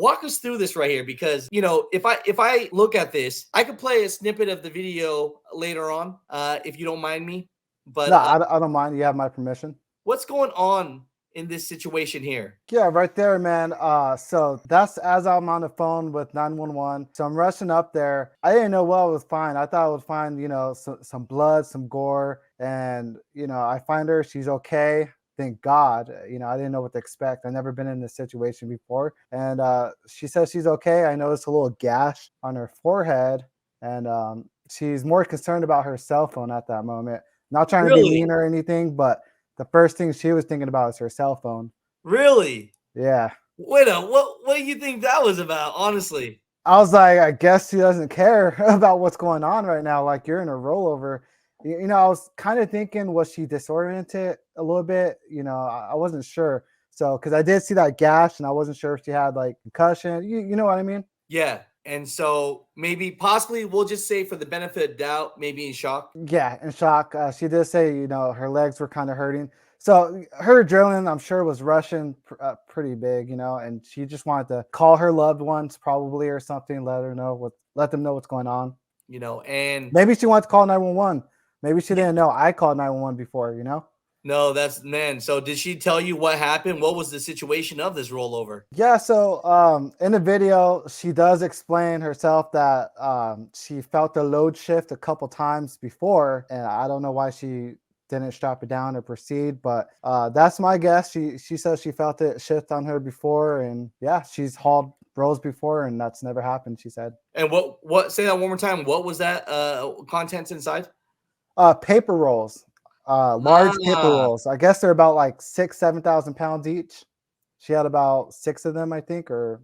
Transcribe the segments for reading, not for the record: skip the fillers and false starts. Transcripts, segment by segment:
walk us through this right here, because if I look at this, I could play a snippet of the video later on, if you don't mind me. No, But I don't mind. You have my permission. what's going on in this situation here? Yeah, right there, man. So that's as I'm on the phone with 911. So I'm rushing up there. I didn't know what I would find. I thought I would find, some blood, some gore, and I find her. She's okay. Thank God. I didn't know what to expect. I've never been in this situation before, and she says she's okay. I noticed a little gash on her forehead, and she's more concerned about her cell phone at that moment. Not trying to be Really? mean or anything, but the first thing she was thinking about is her cell phone. Really? Yeah. Wait a what do you think that was about, honestly? I was like, I guess he doesn't care about what's going on right now. Like you're in a rollover. I was kind of thinking, was she disoriented a little bit? I wasn't sure. So, because I did see that gash and I wasn't sure if she had like concussion. You know what I mean? Yeah. And so maybe possibly we'll just say, for the benefit of doubt, maybe in shock. Yeah, in shock. She did say, her legs were kind of hurting. So her adrenaline, I'm sure, was rushing pretty big, and she just wanted to call her loved ones probably or something, let them know what's going on. And Maybe she wanted to call 911. Maybe she didn't know I called 911 before. no, that's man. So did she tell you what happened? What was the situation of this rollover? Yeah, so in the video, she does explain herself that she felt the load shift a couple times before, and I don't know why she didn't strap it down or proceed, but that's my guess. She says she felt it shift on her before, and yeah, she's hauled rolls before, and that's never happened, she said. And what say that one more time? What was that contents inside? Paper rolls, large paper Ah, rolls. I guess they're about like 7,000 pounds each. She had about six of them, I think, or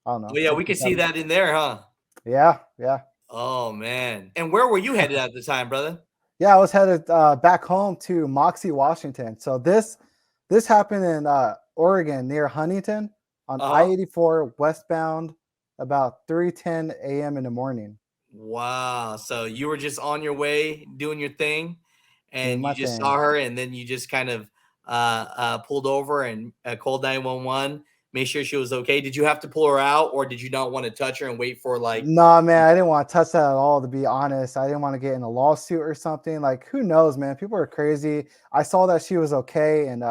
I don't oh know, yeah, we six or can see seven. that in there, huh? Yeah, yeah. Oh man. And where were you headed at the time, brother? Yeah, I was headed back home to Moxie, Washington. So this happened in Oregon near Huntington on Uh-huh. I-84 westbound about 3:10 a.m. in the morning. Wow. So you were just on your way doing your thing, Doing and my you just saw thing. her, and then you just kind of pulled over and called 911, make sure she was okay. Did you have to pull her out, or did you not want to touch her and wait for like? Nah, man, I didn't want to touch that at all, to be honest. I didn't want to get in a lawsuit or something. Like, who knows, man? People are crazy. I saw that she was okay, and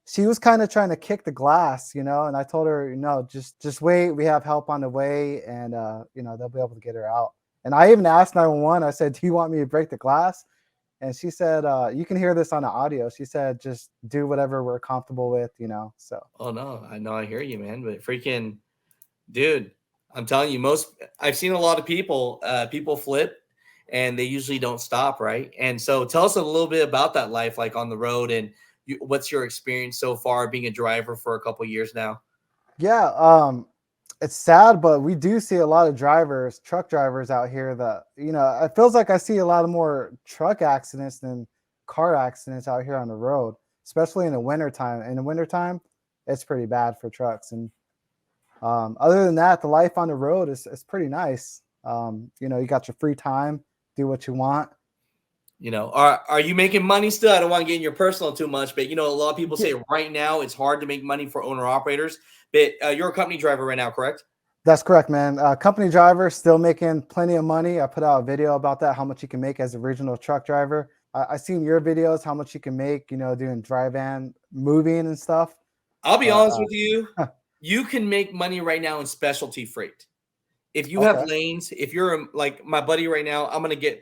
she was kind of trying to kick the glass. And I told her, just wait. We have help on the way, and they'll be able to get her out. And I even asked 911. I said, "Do you want me to break the glass?" And she said, "You can hear this on the audio." She said, "Just do whatever we're comfortable with." So Oh no, I know, I hear you, man, but freaking dude, I'm telling you, I've seen a lot of people flip, and they usually don't stop, right? And so tell us a little bit about that life, like on the road, and what's your experience so far being a driver for a couple years now? yeah, it's sad, but we do see a lot of truck drivers out here that, it feels like I see a lot of more truck accidents than car accidents out here on the road, especially in the wintertime. In the wintertime, it's pretty bad for trucks. And other than that, the life on the road is pretty nice. You got your free time, do what you want. Are you making money still? I don't want to get in your personal too much, but a lot of people Yeah, say right now it's hard to make money for owner operators. But you're a company driver right now, correct? that's correct, man. Company driver, still making plenty of money. I put out a video about that, how much you can make as a regional truck driver. I seen your videos, how much you can make, doing dry van moving and stuff. I'll be But honest with you. You can make money right now in specialty freight. If you have okay, lanes, if you're like my buddy right now,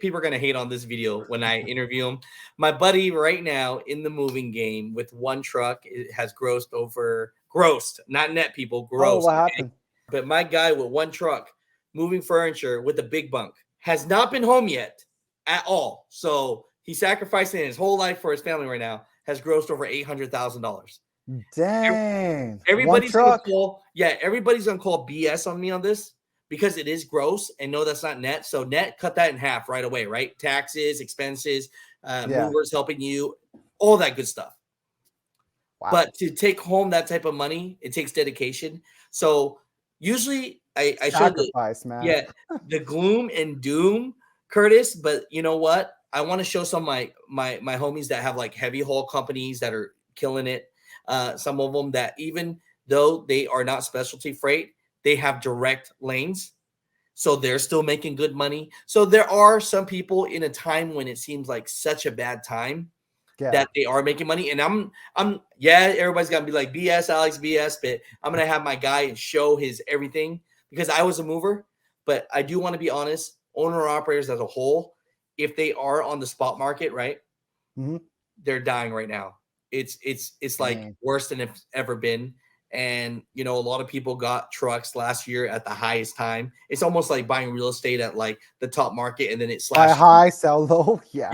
people are gonna hate on this video when I interview him. My buddy right now in the moving game with one truck, it has grossed, not net people, oh, grossed. what Okay. happened? But my guy with one truck moving furniture with a big bunk has not been home yet at all. So he's sacrificing his whole life for his family right now, has grossed over $800,000. Dang, one Everybody's gonna truck. call, yeah, everybody's gonna call BS on me on this because it is gross, and no, that's not net. So net, cut that in half right away, right? Taxes, expenses, Yeah, movers helping you, all that good stuff. wow, But to take home that type of money, it takes dedication. So usually I show sacrifice, man. yeah, the gloom and doom, Curtis. But you know what? I want to show some of my homies that have like heavy haul companies that are killing it. Some of them that, even though they are not specialty freight, they have direct lanes. So they're still making good money. So there are some people in a time when it seems like such a bad time Yeah. that they are making money. And yeah, everybody's gonna be like BS, Alex, BS, but I'm gonna have my guy and show his everything because I was a mover. But I do want to be honest, owner operators as a whole, if they are on the spot market, right, Mm-hmm. they're dying right now. It's like Dang. worse than it's ever been. And a lot of people got trucks last year at the highest time. It's almost like buying real estate at like the top market and then it Buy slashes. high, sell low. Yeah.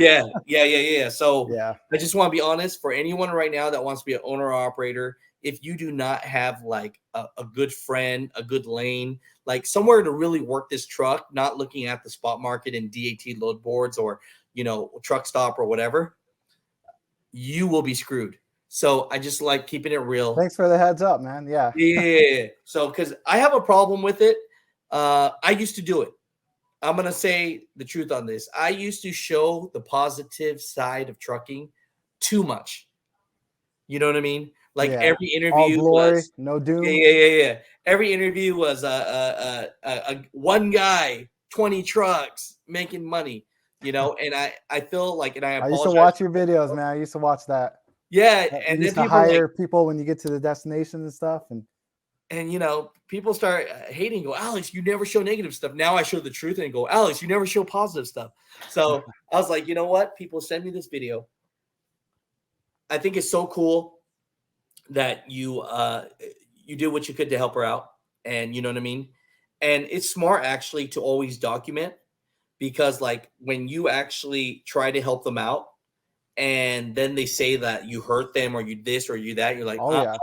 Yeah. So Yeah. I just want to be honest for anyone right now that wants to be an owner operator. If you do not have like a good friend, a good lane, like somewhere to really work this truck, not looking at the spot market and DAT load boards or truck stop or whatever, you will be screwed. So I just like keeping it real. Thanks for the heads up, man. Yeah. Yeah. So because I have a problem with it. I used to do it. I'm going to say the truth on this. I used to show the positive side of trucking too much. You know what I mean? Like Yeah. every All interview glory, was, no doom. yeah. Every interview was one guy, 20 trucks making money, and I feel like, and I I used to apologize. watch your videos, man. I used to watch that. Yeah. You And then used to people are like, hire people when you get to the destination and stuff. and people start hating, go, Alex, you never show negative stuff. Now I show the truth and go, Alex, you never show positive stuff. So I was like, you know what? People send me this video. I think it's so cool that you did what you could to help her out. And you know what I mean? And it's smart actually to always document because like when you actually try to help them out and then they say that you hurt them or you this or you that, you're like, Oh yeah.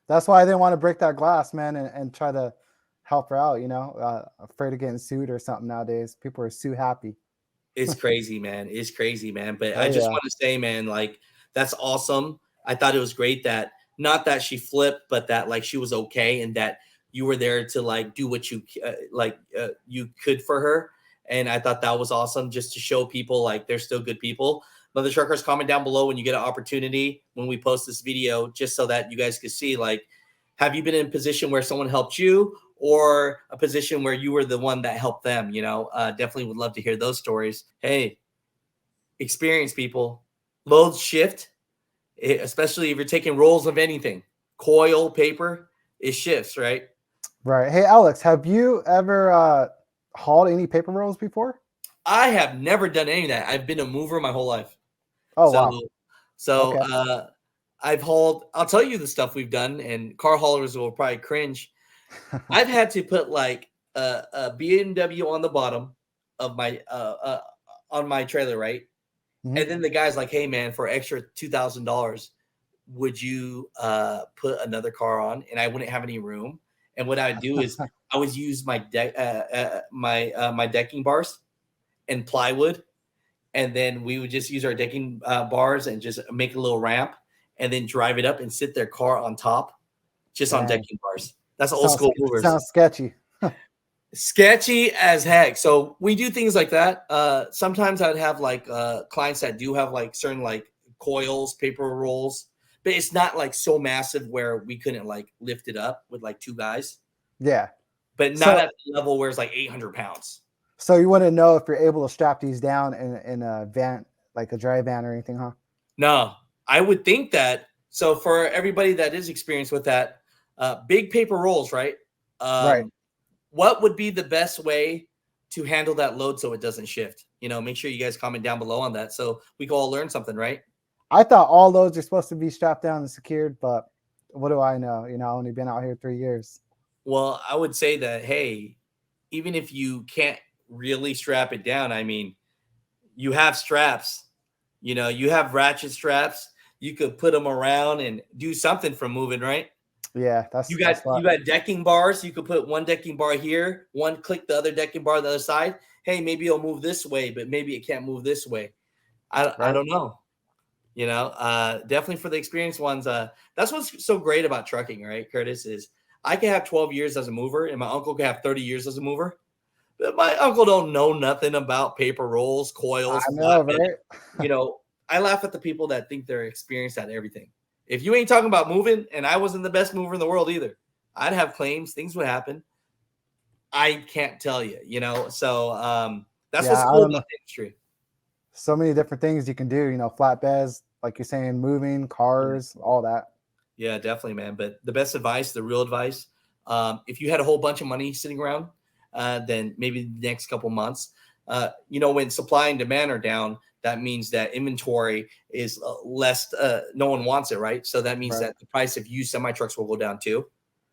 That's why I didn't want to break that glass, man, and try to help her out. Afraid of getting sued or something nowadays. People are sue happy. It's crazy, man. It's crazy, man. But Oh I just yeah. want to say, man, like that's awesome. I thought it was great that not that she flipped, but that like she was okay and that you were there to like do what you could for her. And I thought that was awesome just to show people like they're still good people. Mother Truckers, comment down below when you get an opportunity when we post this video, just so that you guys can see like, have you been in a position where someone helped you or a position where you were the one that helped them? Definitely would love to hear those stories. Hey, experienced people, loads shift, especially if you're taking rolls of anything, coil, paper, it shifts, right? Right. Hey, Alex, have you ever hauled any paper rolls before? I have never done any of that. I've been a mover my whole life. Oh, So, wow. so Okay. I've hauled. I'll tell you the stuff we've done, and car haulers will probably cringe. I've had to put like a BMW on the bottom of my on my trailer, right? Mhm. And then the guy's like, "Hey, man, for extra $2,000, would you put another car on?" And I wouldn't have any room. And what I would do is I would use my my decking bars and plywood, and then we would just use our decking bars and just make a little ramp, and then drive it up and sit their car on top, just on Dang. decking bars. That's old Sounds school movers. sounds sketchy. Sketchy as heck. So we do things like that. Sometimes I'd have like clients that do have like certain like coils, paper rolls, but it's not like so massive where we couldn't like lift it up with like two guys, Yeah. but not So at the level where it's like 800 pounds. so you want to know if you're able to strap these down in a van, like a dry van or anything, huh? No, I would think that. So for everybody that is experienced with that, big paper rolls, right? Right. What would be the best way to handle that load so it doesn't shift? Make sure you guys comment down below on that so we can all learn something, right? I thought all those are supposed to be strapped down and secured, but what do I know? I've only been out here 3 years. Well, I would say that, hey, even if you can't really strap it down, I mean, you have straps, you have ratchet straps. You could put them around and do something from moving, right? Yeah, You that's got decking bars. You could put one decking bar here, one click the other decking bar on the other side. Hey, maybe it'll move this way, but maybe it can't move this way. I right. don't know. Definitely for the experienced ones. That's what's so great about trucking, right, Curtis? Is I can have 12 years as a mover, and my uncle can have 30 years as a mover. But my uncle don't know nothing about paper rolls, I coils, know, flatbed. right? I laugh at the people that think they're experienced at everything. If you ain't talking about moving, and I wasn't the best mover in the world either, I'd have claims, things would happen. I can't tell you, you know. So that's what's Yeah, I cool don't about know. the industry. So many different things you can do. You know, flatbeds, like you're saying, moving Yeah. cars, all that. Yeah, definitely, man. But the best advice, the real advice, if you had a whole bunch of money sitting around, then maybe the next couple months, you know, when supply and demand are down, that means that inventory is less. No one wants it, right? So that means Right. that the price of used semi trucks will go down too.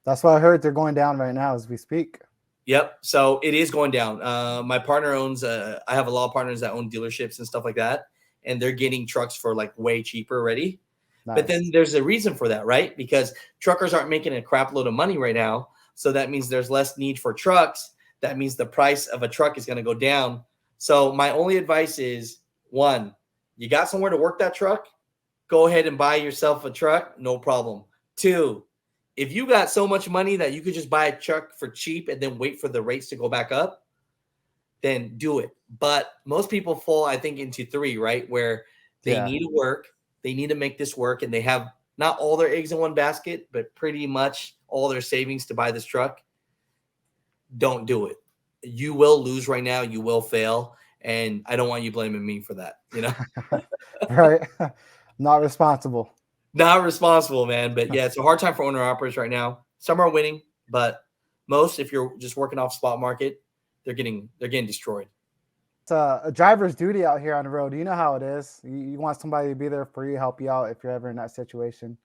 That's what I heard. They're going down right now as we speak. Yep. So it is going down. My partner owns. I have a lot of partners that own dealerships and stuff like that, and they're getting trucks for like way cheaper already. But then Nice. there's a reason for that, right? Because truckers aren't making a crap load of money right now. So that means there's less need for trucks. That means the price of a truck is going to go down. So my only advice is one, you got somewhere to work that truck, go ahead and buy yourself a truck, no problem. Two, if you got so much money that you could just buy a truck for cheap and then wait for the rates to go back up, then do it. But most people fall, I think, into three, right? Where they Yeah. need to work, they need to make this work, and they have not all their eggs in one basket, but pretty much all their savings to buy this truck. Don't do it. You will lose right now. You will fail. And I don't want you blaming me for that. You know, Right. Not responsible. not responsible, man. But yeah, it's a hard time for owner operators right now. Some are winning, but most, if you're just working off spot market, they're getting destroyed. It's a driver's duty out here on the road. You know how it is. You want somebody to be there for you, help you out if you're ever in that situation.